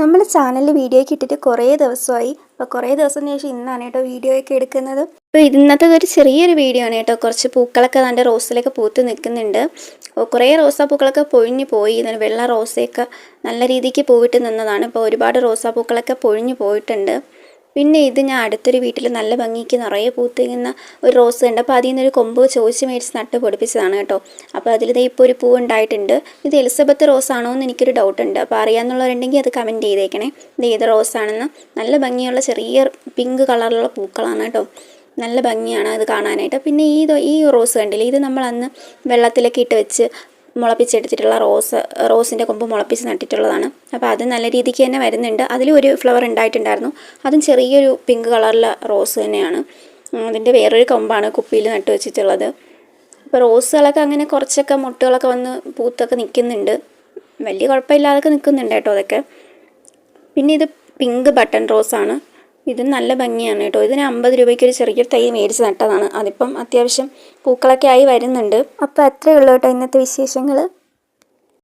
നമ്മൾ ചാനലിൽ വീഡിയോ ഒക്കെ ഇട്ടിട്ട് കുറേ ദിവസമായി. അപ്പോൾ കുറേ ദിവസത്തിന് ശേഷം ഇന്നാണ് കേട്ടോ വീഡിയോ ഒക്കെ എടുക്കുന്നത്. അപ്പോൾ ഇന്നത്തെ ഒരു ചെറിയൊരു വീഡിയോ ആണ് കേട്ടോ. കുറച്ച് പൂക്കളൊക്കെ നല്ല റോസിലൊക്കെ പൂത്ത് നിൽക്കുന്നുണ്ട്. കുറേ റോസാപ്പൂക്കളൊക്കെ പൊഴിഞ്ഞു പോയി. വെള്ള റോസയൊക്കെ നല്ല രീതിക്ക് പൂവിട്ട് നിന്നതാണ്. ഇപ്പോൾ ഒരുപാട് റോസാപ്പൂക്കളൊക്കെ പൊഴിഞ്ഞു പോയിട്ടുണ്ട്. പിന്നെ ഇത് ഞാൻ അടുത്തൊരു വീട്ടിൽ നല്ല ഭംഗിക്ക് നിറയെ പൂത്തിരിക്കുന്ന ഒരു റോസ് ഉണ്ട്. അപ്പോൾ അതിൽ നിന്നൊരു കൊമ്പ് ചോദിച്ച് മേടിച്ച് നട്ട് പൊടിപ്പിച്ചതാണ് കേട്ടോ. അപ്പോൾ അതിൽ ഇപ്പോൾ ഒരു പൂ ഉണ്ടായിട്ടുണ്ട്. ഇത് എലിസബത്ത് റോസ് ആണോ എന്ന് എനിക്കൊരു ഡൗട്ട് ഉണ്ട്. അപ്പോൾ അറിയാമെന്നുള്ളവരുണ്ടെങ്കിൽ അത് കമൻറ്റ് ചെയ്തേക്കണേ. ഇത് ഏത് റോസാണെന്ന്. നല്ല ഭംഗിയുള്ള ചെറിയ പിങ്ക് കളറിലുള്ള പൂക്കളാണ് കേട്ടോ. നല്ല ഭംഗിയാണ് അത് കാണാനായിട്ട്. പിന്നെ ഈ റോസ് കണ്ടില്ലേ, ഇത് നമ്മൾ അന്ന് വെള്ളത്തിലൊക്കെ ഇട്ട് വെച്ച് മുളപ്പിച്ചെടുത്തിട്ടുള്ള റോസിൻ്റെ കൊമ്പ് മുളപ്പിച്ച് നട്ടിട്ടുള്ളതാണ്. അപ്പോൾ അത് നല്ല രീതിക്ക് തന്നെ വരുന്നുണ്ട്. അതിലും ഒരു ഫ്ലവർ ഉണ്ടായിട്ടുണ്ടായിരുന്നു. അതും ചെറിയൊരു പിങ്ക് കളറിലെ റോസ് തന്നെയാണ്. അതിൻ്റെ വേറൊരു കൊമ്പാണ് കുപ്പിയിൽ നട്ട് വെച്ചിട്ടുള്ളത്. അപ്പോൾ റോസുകളൊക്കെ അങ്ങനെ കുറച്ചൊക്കെ മുട്ടുകളൊക്കെ വന്ന് പൂത്തൊക്കെ നിൽക്കുന്നുണ്ട്. വലിയ കുഴപ്പമില്ലാതൊക്കെ നിൽക്കുന്നുണ്ട് കേട്ടോ അതൊക്കെ. പിന്നെ ഇത് പിങ്ക് ബട്ടൺ റോസാണ്. ഇത് നല്ല ഭംഗിയാണ് കേട്ടോ. ഇതിന് 50 രൂപയ്ക്ക് ഒരു ചെറിയൊരു തൈ മേടിച്ച് നട്ടതാണ്. അതിപ്പം അത്യാവശ്യം പൂക്കളൊക്കെ ആയി വരുന്നുണ്ട്. അപ്പോൾ അത്രയേ ഉള്ളൂ കേട്ടോ ഇന്നത്തെ വിശേഷങ്ങൾ.